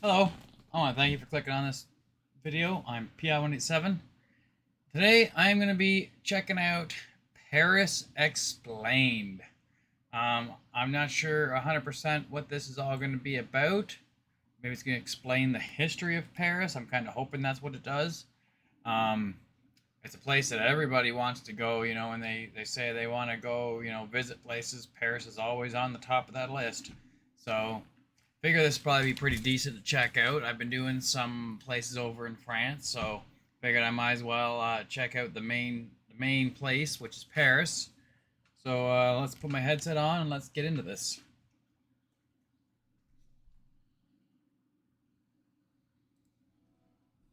Hello, I want to thank you for clicking on this video. I'm PI187. Today I'm going to be checking out Paris Explained. I'm not sure 100% what this is all going to be about. Maybe it's going to explain the history of Paris. I'm kind of hoping that's what it does. Um, it's a place that everybody wants to go, and they say they want to go, visit places. Paris is always on the top of that list. So figure this will probably be pretty decent to check out. I've been doing some places over in France, so figured I might as well check out the main place, which is Paris. So let's put my headset on and let's get into this.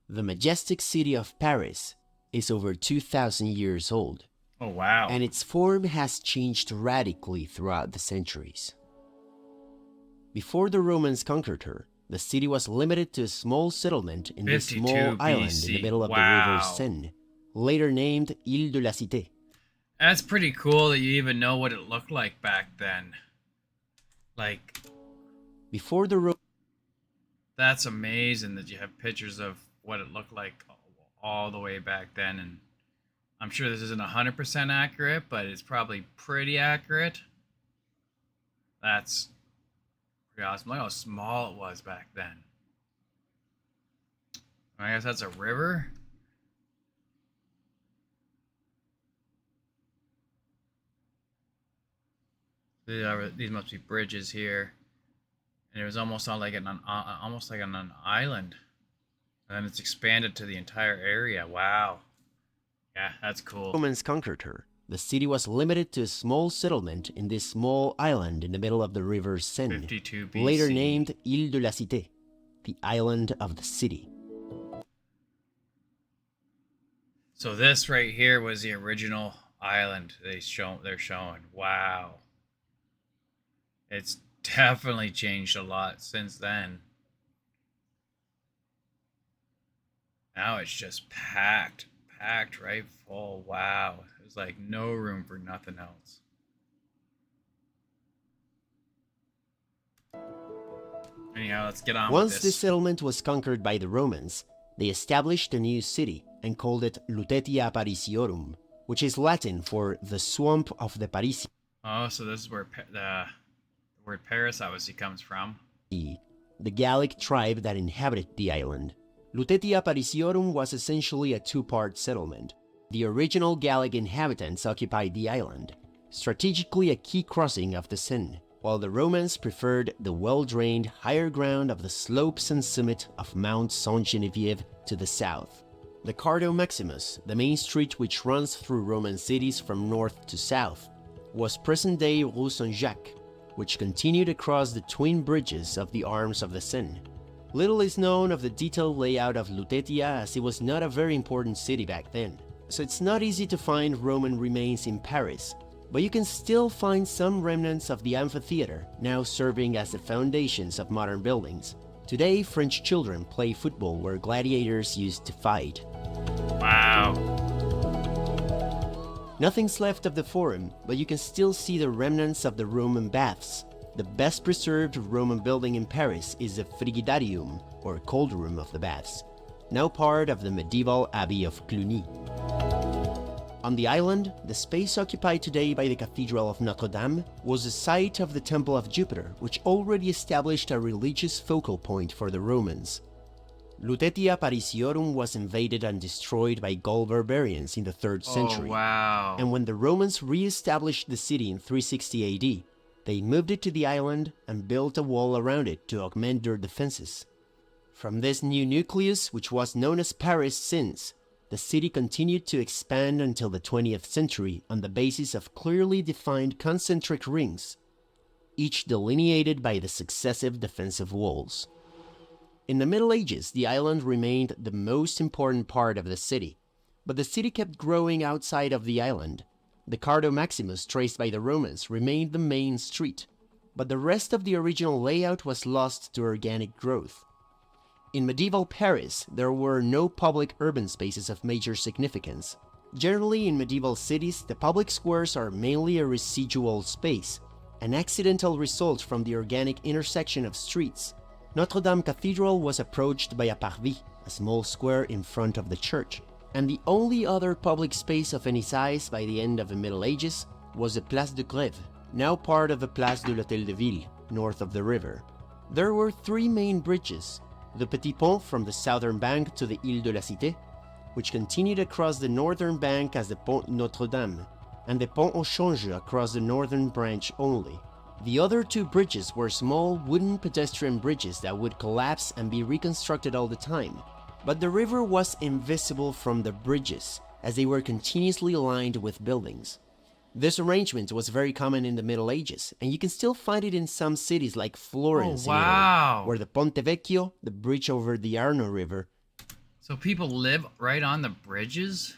The majestic city of Paris is over 2,000 years old, Oh wow! and its form has changed radically throughout the centuries. Before the Romans conquered her, the city was limited to a small settlement in this 52 small island in the BC. middle of the river Wow, Seine, later named Ile de la Cité. that's pretty cool that you even know what it looked like back then. Like, Before the that's amazing that you have pictures of what it looked like all the way back then, and I'm sure this isn't 100% accurate, but it's probably pretty accurate. That's pretty awesome. Look how small it was back then. I guess that's a river. These must be bridges here, and it was almost on like almost like on an island, and then it's expanded to the entire area. Wow. Yeah, that's cool. Romans conquered her, the city was limited to a small settlement in this small island in the middle of the river Seine, 52 BC. later named Ile de la Cité, the island of the city. So this right here was the original island they're showing. Wow. It's definitely changed a lot since then. Now it's just packed right full. Wow. There's like no room for nothing else. Anyhow, let's get on Once with the this. settlement was conquered by the Romans, they established a new city and called it Lutetia Parisiorum, which is Latin for the swamp of the Parisi, Oh, so this is where the word Paris obviously comes from. the Gallic tribe that inhabited the island. Lutetia Parisiorum was essentially a two-part settlement. The original Gallic inhabitants occupied the island, strategically a key crossing of the Seine, while the Romans preferred the well-drained higher ground of the slopes and summit of Mount Sainte-Geneviève to the south. The Cardo Maximus, the main street which runs through Roman cities from north to south, was present-day Rue Saint-Jacques, which continued across the twin bridges of the arms of the Seine. Little is known of the detailed layout of Lutetia, as it was not a very important city back then, so it's not easy to find Roman remains in Paris, but you can still find some remnants of the amphitheater, now serving as the foundations of modern buildings. Today, French children play football where gladiators used to fight. Wow. Nothing's left of the Forum, but you can still see the remnants of the Roman baths. The best preserved Roman building in Paris is the Frigidarium, or cold room of the baths, now part of the medieval Abbey of Cluny. On the island, the space occupied today by the Cathedral of Notre Dame was the site of the Temple of Jupiter, which already established a religious focal point for the Romans. Lutetia Parisiorum was invaded and destroyed by Gaul barbarians in the 3rd century. Oh, wow. And when the Romans re-established the city in 360 AD, they moved it to the island and built a wall around it to augment their defenses. From this new nucleus, which was known as Paris since, the city continued to expand until the 20th century on the basis of clearly defined concentric rings, each delineated by the successive defensive walls. In the Middle Ages, the island remained the most important part of the city, but the city kept growing outside of the island. The Cardo Maximus traced by the Romans remained the main street, but the rest of the original layout was lost to organic growth. In medieval Paris, there were no public urban spaces of major significance. Generally, in medieval cities, the public squares are mainly a residual space, an accidental result from the organic intersection of streets. Notre Dame Cathedral was approached by a parvis, a small square in front of the church, and the only other public space of any size by the end of the Middle Ages was the Place de Grève, now part of the Place de l'Hôtel de Ville, north of the river. There were three main bridges: the Petit Pont from the southern bank to the Ile de la Cité, which continued across the northern bank as the Pont Notre Dame, and the Pont au Change across the northern branch only. The other two bridges were small wooden pedestrian bridges that would collapse and be reconstructed all the time. But the river was invisible from the bridges, as they were continuously lined with buildings. This arrangement was very common in the Middle Ages, and you can still find it in some cities like Florence in Italy, where the Ponte Vecchio, the bridge over the Arno River. So people live right on the bridges?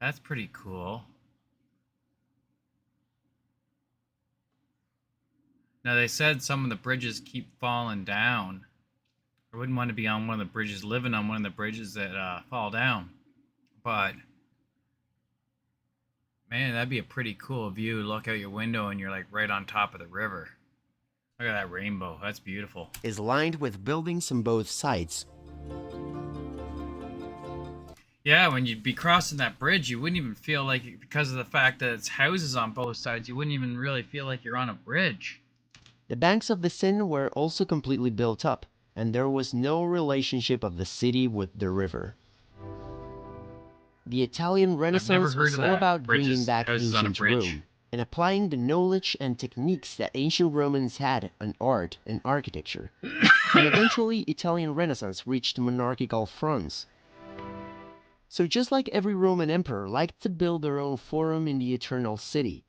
That's pretty cool. Now, they said some of the bridges keep falling down. I wouldn't want to be on one of the bridges, living on one of the bridges that fall down. But, man, that'd be a pretty cool view. Look out your window and you're like right on top of the river. Look at that rainbow. That's beautiful. Is lined with buildings on both sides. Yeah, when you'd be crossing that bridge, you wouldn't even feel like, because of the fact that it's houses on both sides, you wouldn't even really feel like you're on a bridge. The banks of the Seine were also completely built up, and there was no relationship of the city with the river. The Italian Renaissance was all about bringing back ancient Rome and applying the knowledge and techniques that ancient Romans had on art and architecture. And eventually, Italian Renaissance reached monarchical France. So just like every Roman emperor liked to build their own forum in the Eternal City,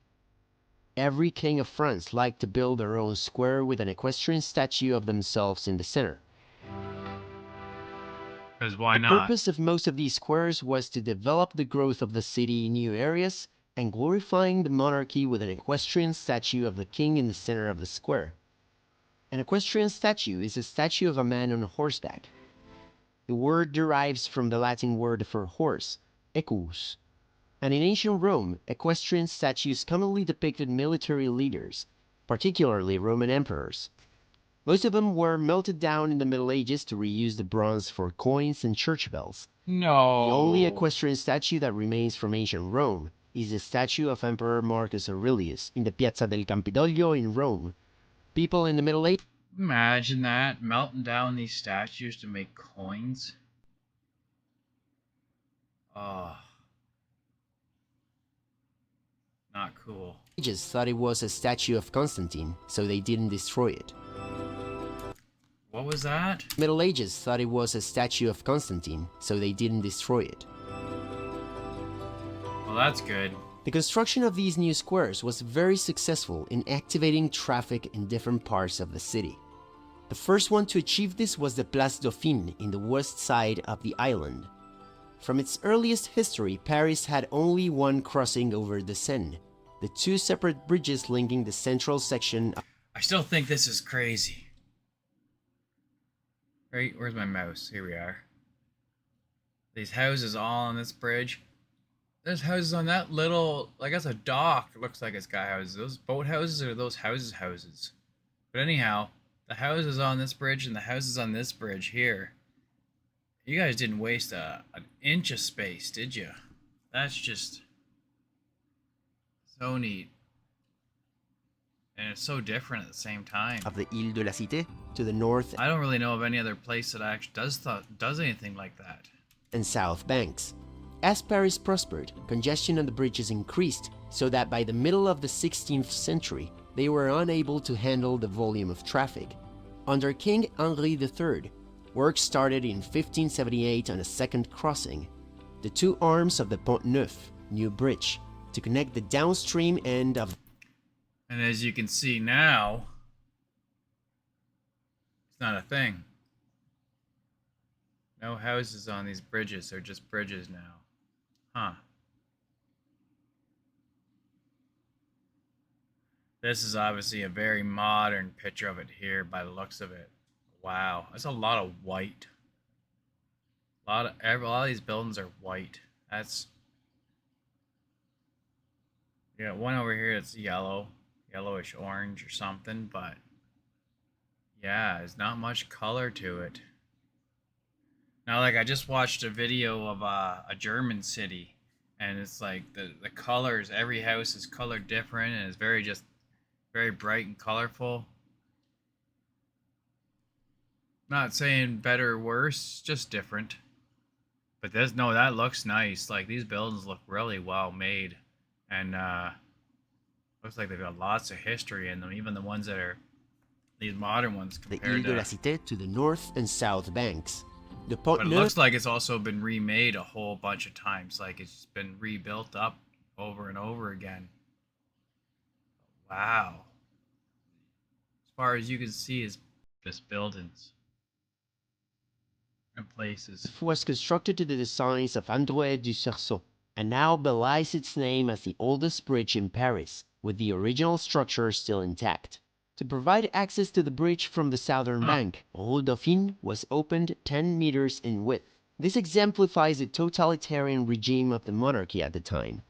every king of France liked to build their own square with an equestrian statue of themselves in the center. Because why not? The purpose of most of these squares was to develop the growth of the city in new areas and glorifying the monarchy with an equestrian statue of the king in the center of the square. An equestrian statue is a statue of a man on horseback. The word derives from the Latin word for horse, equus. And in ancient Rome, equestrian statues commonly depicted military leaders, particularly Roman emperors. Most of them were melted down in the Middle Ages to reuse the bronze for coins and church bells. No. The only equestrian statue that remains from ancient Rome is the statue of Emperor Marcus Aurelius in the Piazza del Campidoglio in Rome. People in the Middle Ages... Imagine that, melting down these statues to make coins. Oh. Not cool. thought it was a statue of Constantine, so they didn't destroy it. What was that? Middle Ages thought it was a statue of Constantine, so they didn't destroy it. Well, that's good. The construction of these new squares was very successful in activating traffic in different parts of the city. The first one to achieve this was the Place Dauphine in the west side of the island. From its earliest history, Paris had only one crossing over the Seine, the two separate bridges linking the central section. I still think this is crazy. Right, where's my mouse? Here we are. These houses all on this bridge. There's houses on that little, I guess a dock. It looks like it's got houses. Those boat houses or those houses? But anyhow, the houses on this bridge and the houses on this bridge here. You guys didn't waste an inch of space, did you? That's just so neat. And it's so different at the same time. Of the Ile de la Cité to the north. I don't really know of any other place that actually does anything like that. And south banks. As Paris prospered, congestion on the bridges increased, so that by the middle of the 16th century, they were unable to handle the volume of traffic. Under King Henri III, work started in 1578 on a second crossing, the two arms of the Pont Neuf, New Bridge, to connect the downstream end of... And as you can see now, it's not a thing. No houses on these bridges, they're just bridges now. Huh. This is obviously a very modern picture of it here by the looks of it. Wow, that's a lot of white. A lot of these buildings are white. That's... You got one over here that's yellow. You yellowish orange or something, but yeah, there's not much color to it. Now, like I just watched a video of a German city, and it's like the colors. Every house is colored different, and it's very bright and colorful. Not saying better or worse, just different. But this no, that looks nice. Like these buildings look really well made, and looks like they've got lots of history in them. Even the ones that are these modern ones The Ile compared de la to. Cité to the north and south banks. The But Pont it Neuf. looks like it's also been remade a whole bunch of times. Like it's been rebuilt up over and over again. Wow. As far as you can see is just buildings and places. Was constructed to the designs of André du Cerceau, and now belies its name as the oldest bridge in Paris, with the original structure still intact. To provide access to the bridge from the southern Huh. bank, Rue Dauphine was opened 10 meters in width. This exemplifies the totalitarian regime of the monarchy at the time.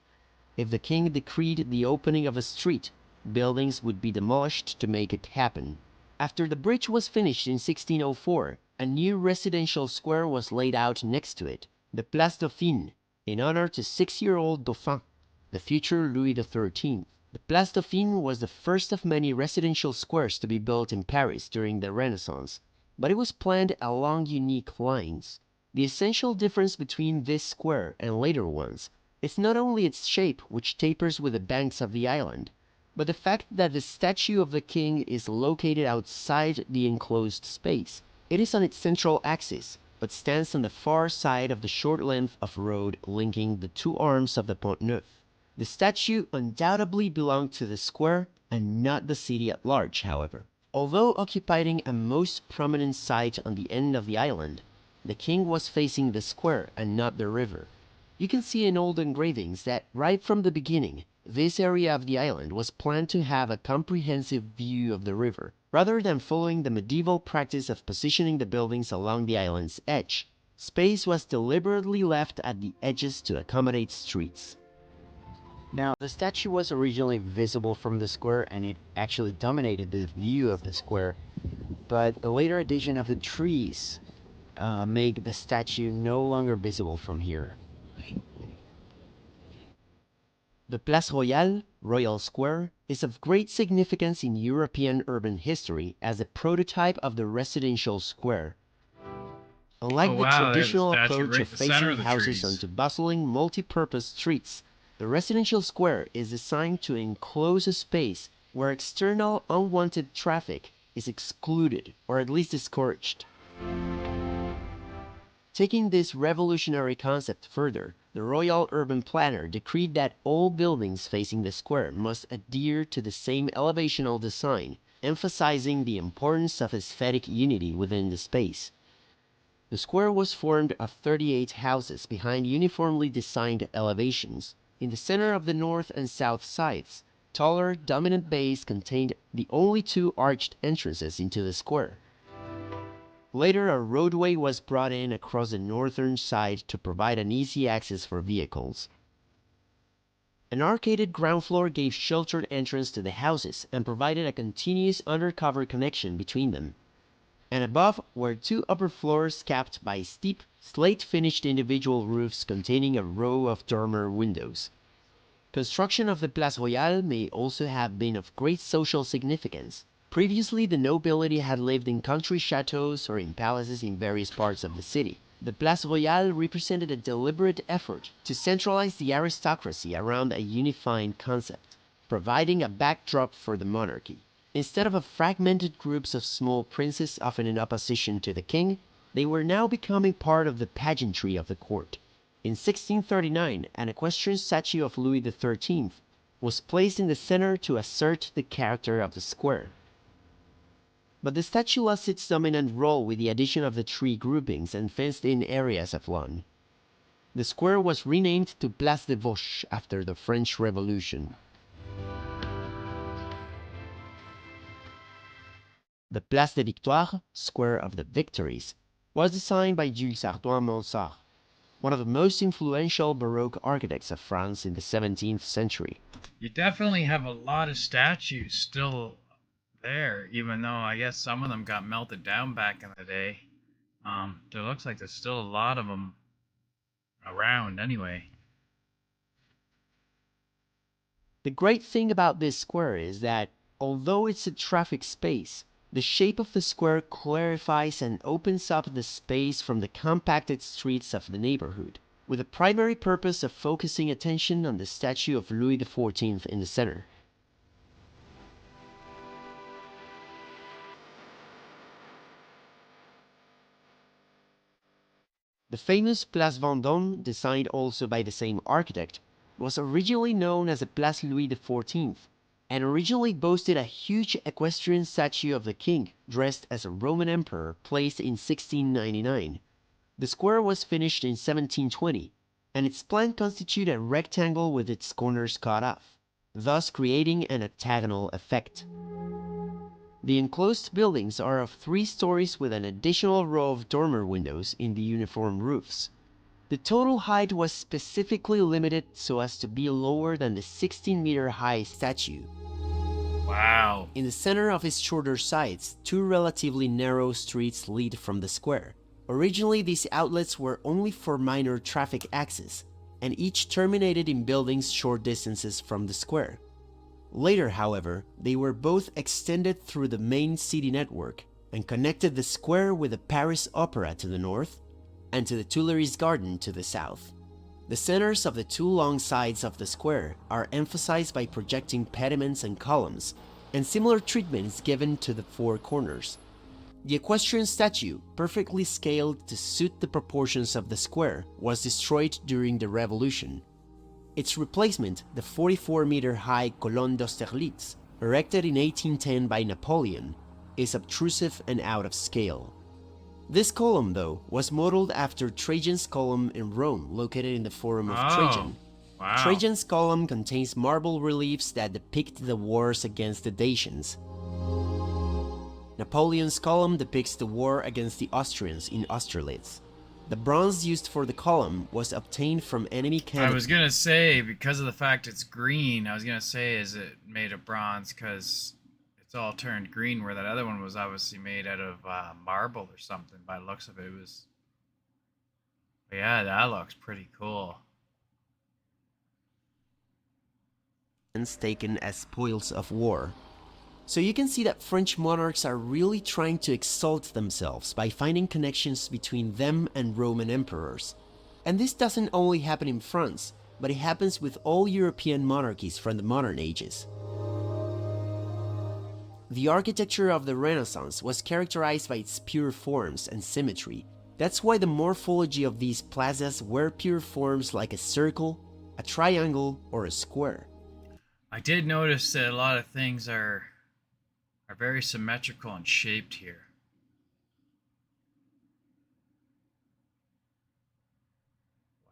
If the king decreed the opening of a street, buildings would be demolished to make it happen. After the bridge was finished in 1604, a new residential square was laid out next to it, the Place Dauphine, in honor to 6-year-old Dauphin, the future Louis XIII. The Place Dauphine was the first of many residential squares to be built in Paris during the Renaissance, but it was planned along unique lines. The essential difference between this square and later ones is not only its shape, which tapers with the banks of the island, but the fact that the statue of the king is located outside the enclosed space. It is on its central axis, but stands on the far side of the short length of road linking the two arms of the Pont Neuf. The statue undoubtedly belonged to the square and not the city at large, however. Although occupying a most prominent site on the end of the island, the king was facing the square and not the river. You can see in old engravings that right from the beginning, this area of the island was planned to have a comprehensive view of the river, rather than following the medieval practice of positioning the buildings along the island's edge. Space was deliberately left at the edges to accommodate streets. Now, the statue was originally visible from the square and it actually dominated the view of the square, but a later addition of the trees made the statue no longer visible from here. The Place Royale, Royal Square, is of great significance in European urban history as a prototype of the residential square. Oh Unlike the wow, they have a traditional statue approach right of in the center facing of the houses trees. onto bustling, multi-purpose streets, the residential square is designed to enclose a space where external unwanted traffic is excluded or at least discouraged. Taking this revolutionary concept further, the royal urban planner decreed that all buildings facing the square must adhere to the same elevational design, emphasizing the importance of aesthetic unity within the space. The square was formed of 38 houses behind uniformly designed elevations. In the center of the north and south sides, taller, dominant bays contained the only two arched entrances into the square. Later, a roadway was brought in across the northern side to provide an easy access for vehicles. An arcaded ground floor gave sheltered entrance to the houses and provided a continuous undercover connection between them. And above were two upper floors capped by steep, slate-finished individual roofs containing a row of dormer windows. Construction of the Place Royale may also have been of great social significance. Previously, the nobility had lived in country chateaux or in palaces in various parts of the city. The Place Royale represented a deliberate effort to centralize the aristocracy around a unifying concept, providing a backdrop for the monarchy. Instead of fragmented groups of small princes often in opposition to the king, they were now becoming part of the pageantry of the court. In 1639, an equestrian statue of Louis XIII was placed in the center to assert the character of the square. But the statue lost its dominant role with the addition of the tree groupings and fenced-in areas of lawn. The square was renamed to Place des Vosges after the French Revolution. The Place des Victoires, Square of the Victories, was designed by Jules Sardoin Mansart, one of the most influential Baroque architects of France in the 17th century. You definitely have a lot of statues still there, even though I guess some of them got melted down back in the day. There looks like there's still a lot of them around anyway. The great thing about this square is that, although it's a traffic space, the shape of the square clarifies and opens up the space from the compacted streets of the neighborhood, with the primary purpose of focusing attention on the statue of Louis XIV in the center. The famous Place Vendôme, designed also by the same architect, was originally known as the Place Louis XIV, and originally boasted a huge equestrian statue of the king dressed as a Roman emperor placed in 1699. The square was finished in 1720, and its plan constituted a rectangle with its corners cut off, thus creating an octagonal effect. The enclosed buildings are of 3 stories with an additional row of dormer windows in the uniform roofs. The total height was specifically limited so as to be lower than the 16-meter-high statue. Wow. In the center of its shorter sides, 2 relatively narrow streets lead from the square. Originally, these outlets were only for minor traffic access, and each terminated in buildings short distances from the square. Later, however, they were both extended through the main city network and connected the square with the Paris Opera to the north and to the Tuileries Garden to the south. The centers of the 2 long sides of the square are emphasized by projecting pediments and columns, and similar treatment is given to the 4 corners. The equestrian statue, perfectly scaled to suit the proportions of the square, was destroyed during the Revolution. Its replacement, the 44-meter-high Colonne d'Austerlitz, erected in 1810 by Napoleon, is obtrusive and out of scale. This column, though, was modeled after Trajan's column in Rome, located in the Forum of Trajan. Wow. Trajan's column contains marble reliefs that depict the wars against the Dacians. Napoleon's column depicts the war against the Austrians in Austerlitz. The bronze used for the column was obtained from enemy cannons. I was gonna say, because of the fact it's green, I was gonna say, is it made of bronze? Because it's all turned green, where that other one was obviously made out of marble or something. By the looks of it, But yeah, that looks pretty cool. Taken as spoils of war. So you can see that French monarchs are really trying to exalt themselves by finding connections between them and Roman emperors. And this doesn't only happen in France, but it happens with all European monarchies from the modern ages. The architecture of the Renaissance was characterized by its pure forms and symmetry. That's why the morphology of these plazas were pure forms like a circle, a triangle, or a square. I did notice that a lot of things are very symmetrical and shaped here.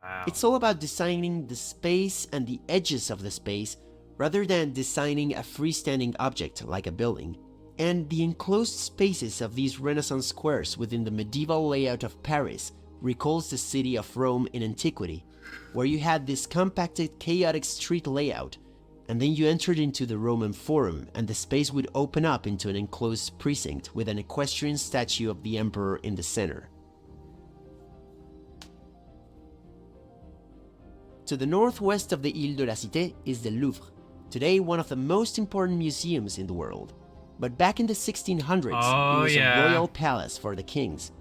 Wow. It's all about designing the space and the edges of the space rather than designing a freestanding object like a building. And the enclosed spaces of these Renaissance squares within the medieval layout of Paris recalls the city of Rome in antiquity, where you had this compacted, chaotic street layout, and then you entered into the Roman Forum, and the space would open up into an enclosed precinct with an equestrian statue of the emperor in the center. To the northwest of the Ile de la Cité is the Louvre, today one of the most important museums in the world. But back in the 1600s, it was a royal palace for the kings,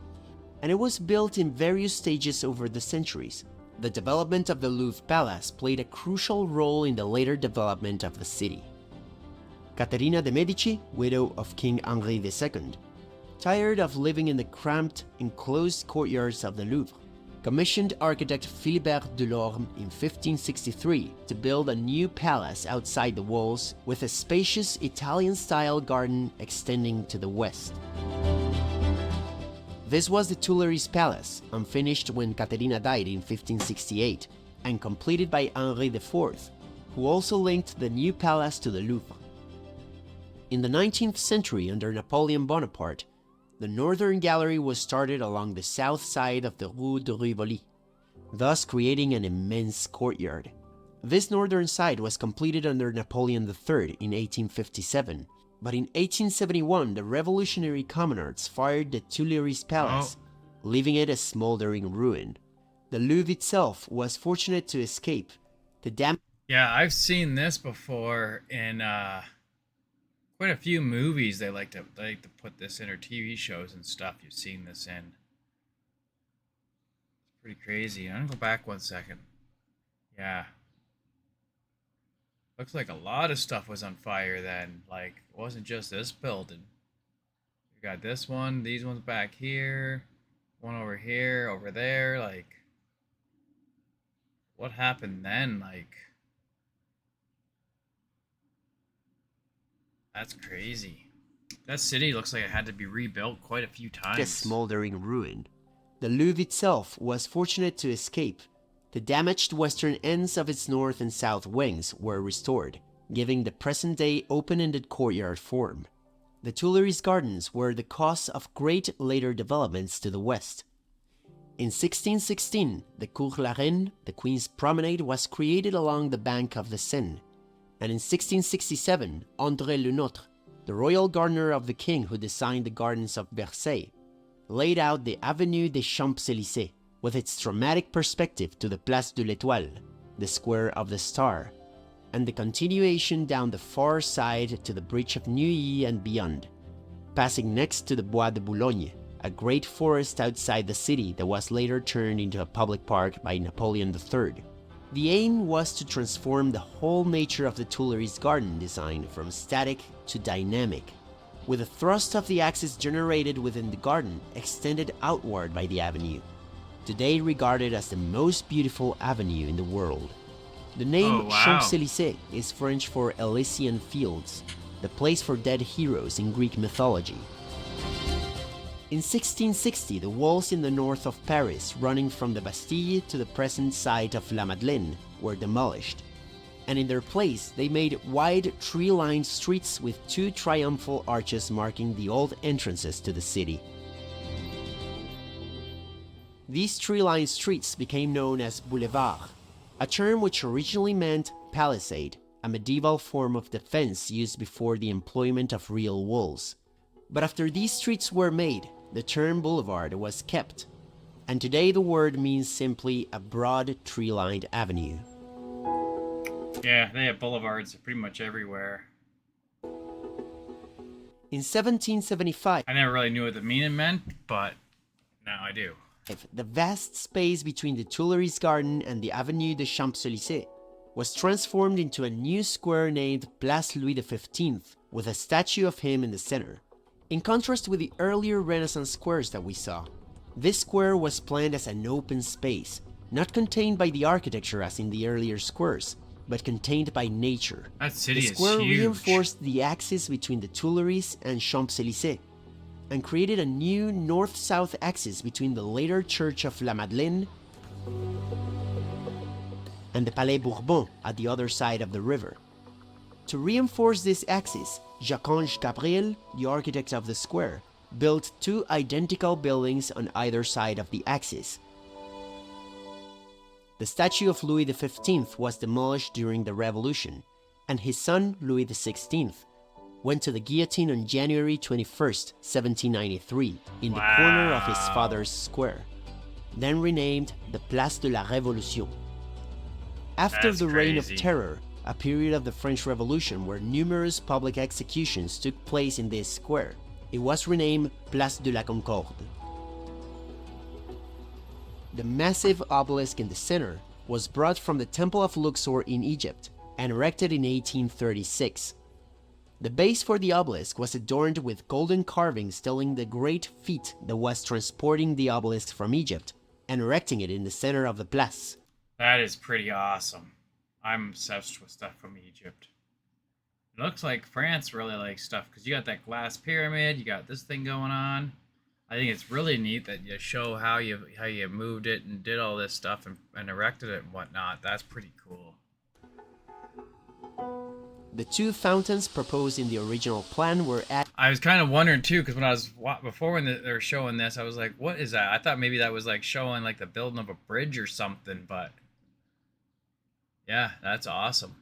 and it was built in various stages over the centuries. The development of the Louvre Palace played a crucial role in the later development of the city. Caterina de' Medici, widow of King Henri II, tired of living in the cramped, enclosed courtyards of the Louvre, commissioned architect Philibert Delorme in 1563 to build a new palace outside the walls with a spacious Italian-style garden extending to the west. This was the Tuileries Palace, unfinished when Caterina died in 1568, and completed by Henri IV, who also linked the new palace to the Louvre. In the 19th century, under Napoleon Bonaparte, the Northern Gallery was started along the south side of the Rue de Rivoli. thus creating an immense courtyard. This northern side was completed under Napoleon III in 1857, but in 1871 the revolutionary communards fired the Tuileries Palace, leaving it a smoldering ruin. The Louvre itself was fortunate to escape. Yeah, I've seen this before in quite a few movies. They like to put this in, or TV shows and stuff. You've seen this in. It's pretty crazy. I'm gonna go back 1 second. Yeah, looks like a lot of stuff was on fire then. Like, it wasn't just this building. You got this one, these ones back here, one over here, over there. Like, what happened then? Like, that's crazy. That city looks like it had to be rebuilt quite a few times. A smoldering ruin. The Louvre itself was fortunate to escape. The damaged western ends of its north and south wings were restored, giving the present-day open-ended courtyard form. The Tuileries Gardens were the cause of great later developments to the west. In 1616, the Cour la Reine, the Queen's Promenade, was created along the bank of the Seine. And in 1667, André Le Nôtre, the royal gardener of the king who designed the gardens of Versailles, laid out the Avenue des Champs-Élysées with its dramatic perspective to the Place de l'Étoile, the Square of the Star, and the continuation down the far side to the Bridge of Neuilly and beyond, passing next to the Bois de Boulogne, a great forest outside the city that was later turned into a public park by Napoleon III. The aim was to transform the whole nature of the Tuileries garden design from static to dynamic, with the thrust of the axis generated within the garden extended outward by the avenue, today regarded as the most beautiful avenue in the world. The name Champs-Élysées is French for Elysian Fields, the place for dead heroes in Greek mythology. In 1660, the walls in the north of Paris, running from the Bastille to the present site of La Madeleine, were demolished, and in their place they made wide tree-lined streets with two triumphal arches marking the old entrances to the city. These tree-lined streets became known as boulevards, a term which originally meant palisade, a medieval form of defense used before the employment of real walls. But after these streets were made, the term boulevard was kept, and today the word means simply a broad tree-lined avenue. Yeah, they have boulevards pretty much everywhere. In 1775, I never really knew what the meaning meant, but now I do. The vast space between the Tuileries Garden and the Avenue des Champs-Élysées was transformed into a new square named Place Louis XV, with a statue of him in the center. In contrast with the earlier Renaissance squares that we saw, this square was planned as an open space, not contained by the architecture as in the earlier squares, but contained by nature. That city is huge. The square reinforced the axis between the Tuileries and Champs-Élysées, and created a new north-south axis between the later Church of La Madeleine and the Palais Bourbon at the other side of the river. To reinforce this axis, Jacques Gabriel, the architect of the square, built two identical buildings on either side of the axis. The statue of Louis XV was demolished during the Revolution, and his son, Louis XVI, went to the guillotine on January 21st, 1793, in the corner of his father's square, then renamed the Place de la Révolution. After the Reign of Terror, a period of the French Revolution where numerous public executions took place in this square, it was renamed Place de la Concorde. The massive obelisk in the center was brought from the Temple of Luxor in Egypt and erected in 1836. The base for the obelisk was adorned with golden carvings telling the great feat that was transporting the obelisk from Egypt and erecting it in the center of the place. That is pretty awesome. I'm obsessed with stuff from Egypt. It looks like France really likes stuff because you got that glass pyramid, you got this thing going on. I think it's really neat that you show how you moved it and did all this stuff and erected it and whatnot. That's pretty cool. The two fountains proposed in the original plan were at. I was kind of wondering too, because when I was before when they were showing this, I was like, "What is that?" I thought maybe that was like showing like the building of a bridge or something. But yeah, that's awesome.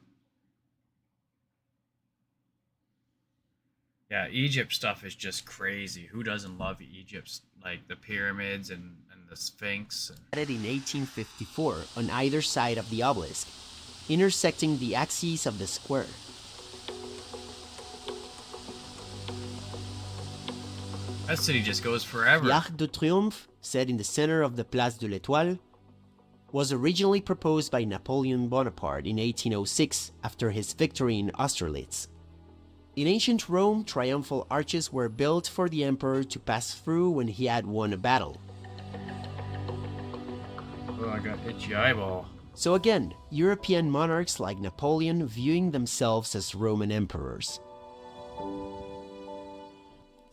Yeah, Egypt stuff is just crazy. Who doesn't love Egypt? Like the pyramids and the Sphinx. Added in 1854 on either side of the obelisk, intersecting the axes of the square. That city just goes forever. The Arc de Triomphe, set in the center of the Place de l'Étoile, was originally proposed by Napoleon Bonaparte in 1806 after his victory in Austerlitz. In ancient Rome, triumphal arches were built for the emperor to pass through when he had won a battle. Oh, I got itchy eyeball. So again, European monarchs like Napoleon viewing themselves as Roman emperors.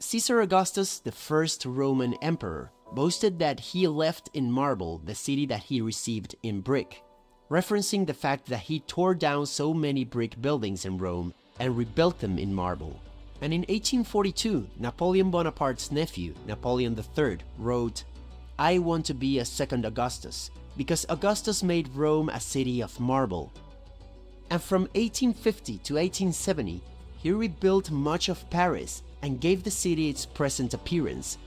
Caesar Augustus, the first Roman emperor, boasted that he left in marble the city that he received in brick, referencing the fact that he tore down so many brick buildings in Rome and rebuilt them in marble. And in 1842, Napoleon Bonaparte's nephew, Napoleon III, wrote, "I want to be a second Augustus, because Augustus made Rome a city of marble." And from 1850 to 1870, he rebuilt much of Paris and gave the city its present appearance.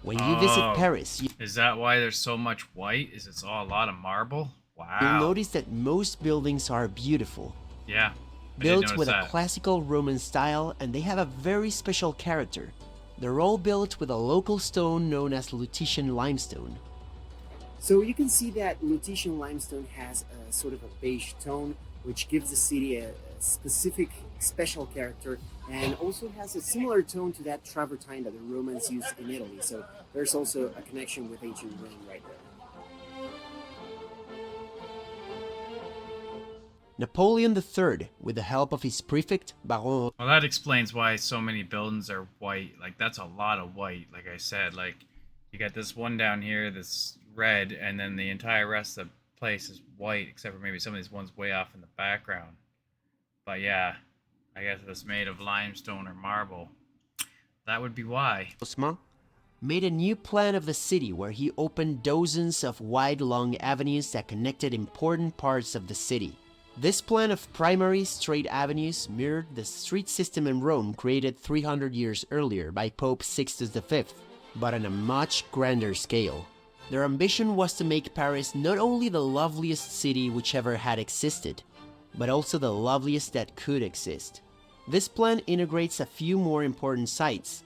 When you visit Paris, is that why there's so much white? Is it's all a lot of marble? Wow. You'll notice that most buildings are beautiful. Yeah. Built with a classical Roman style, and they have a very special character. They're all built with a local stone known as Lutetian limestone. So you can see that Lutetian limestone has a sort of a beige tone, which gives the city a specific special character, and also has a similar tone to that travertine that the Romans used in Italy. So there's also a connection with ancient Rome right there. Napoleon III, with the help of his prefect, Baron. Well, that explains why so many buildings are white. Like, that's a lot of white, like I said. Like, you got this one down here that's red, and then the entire rest of the place is white, except for maybe some of these ones way off in the background. But yeah, I guess if it's made of limestone or marble, that would be why. Osman made a new plan of the city where he opened dozens of wide, long avenues that connected important parts of the city. This plan of primary straight avenues mirrored the street system in Rome created 300 years earlier by Pope Sixtus V, but on a much grander scale. Their ambition was to make Paris not only the loveliest city which ever had existed, but also the loveliest that could exist. This plan integrates a few more important sites: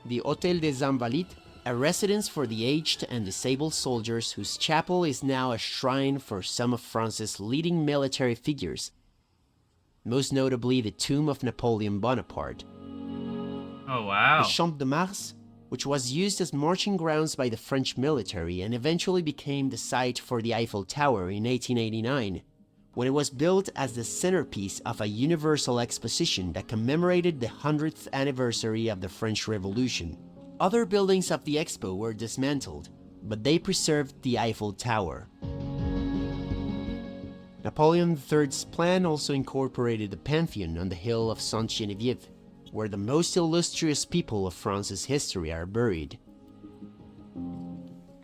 the Hôtel des Invalides, a residence for the aged and disabled soldiers whose chapel is now a shrine for some of France's leading military figures, most notably the tomb of Napoleon Bonaparte. Oh, wow. The Champ de Mars, which was used as marching grounds by the French military and eventually became the site for the Eiffel Tower in 1889, when it was built as the centerpiece of a universal exposition that commemorated the 100th anniversary of the French Revolution. Other buildings of the expo were dismantled, but they preserved the Eiffel Tower. Napoleon III's plan also incorporated the Pantheon on the hill of Sainte-Geneviève, where the most illustrious people of France's history are buried.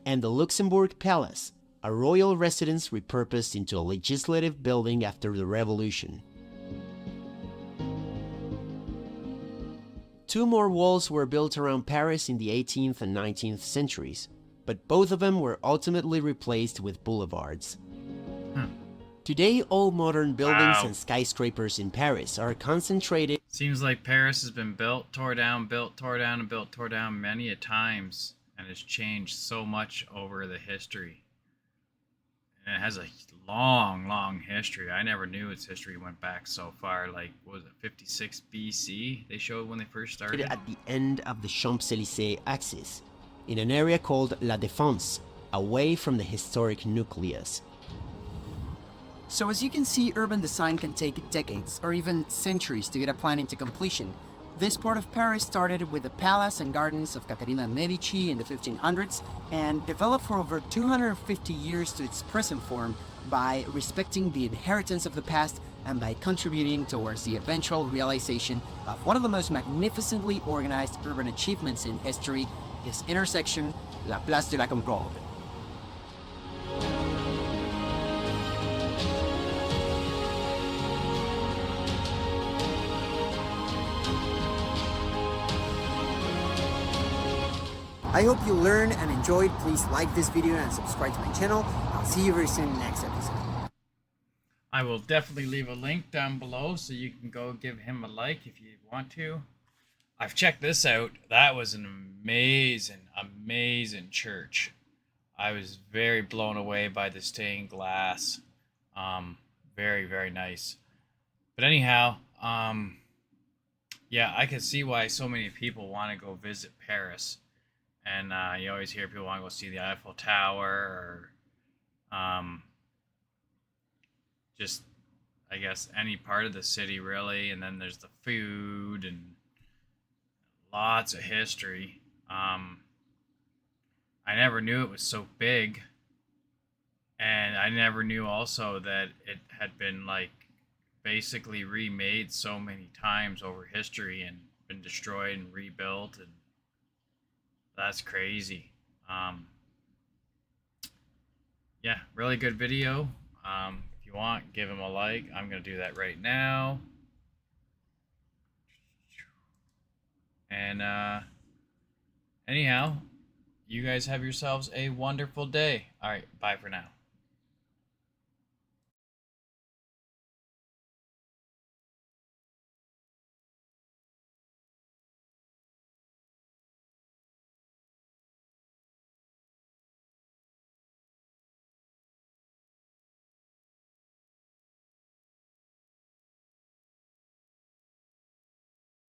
And the Luxembourg Palace, a royal residence repurposed into a legislative building after the Revolution. Two more walls were built around Paris in the 18th and 19th centuries, but both of them were ultimately replaced with boulevards. Today, all modern buildings and skyscrapers in Paris are concentrated. Seems like Paris has been built, tore down, and built, tore down many a times, and has changed so much over the history. And it has a long history. I never knew its history went back so far. Like, what was it, 56 BC? They showed when they first started. At the end of the Champs-Élysées axis, in an area called La Défense, away from the historic nucleus. So as you can see, urban design can take decades or even centuries to get a plan into completion. This part of Paris started with the palace and gardens of Caterina Medici in the 1500s and developed for over 250 years to its present form by respecting the inheritance of the past and by contributing towards the eventual realization of one of the most magnificently organized urban achievements in history, this intersection, La Place de la Concorde. I hope you learned and enjoyed. Please like this video and subscribe to my channel. I'll see you very soon in the next episode. I will definitely leave a link down below so you can go give him a like if you want to. I've checked this out. That was an amazing church. I was very blown away by the stained glass. Very, very nice. But anyhow, yeah, I can see why so many people want to go visit Paris. And you always hear people want to go see the Eiffel Tower, or just, I guess, any part of the city, really. And then there's the food and lots of history. I never knew it was so big. And I never knew also that it had been, like, basically remade so many times over history and been destroyed and rebuilt, and that's crazy. Yeah, really good video. If you want, give him a like. I'm gonna do that right now. And anyhow, you guys have yourselves a wonderful day. All right, bye for now.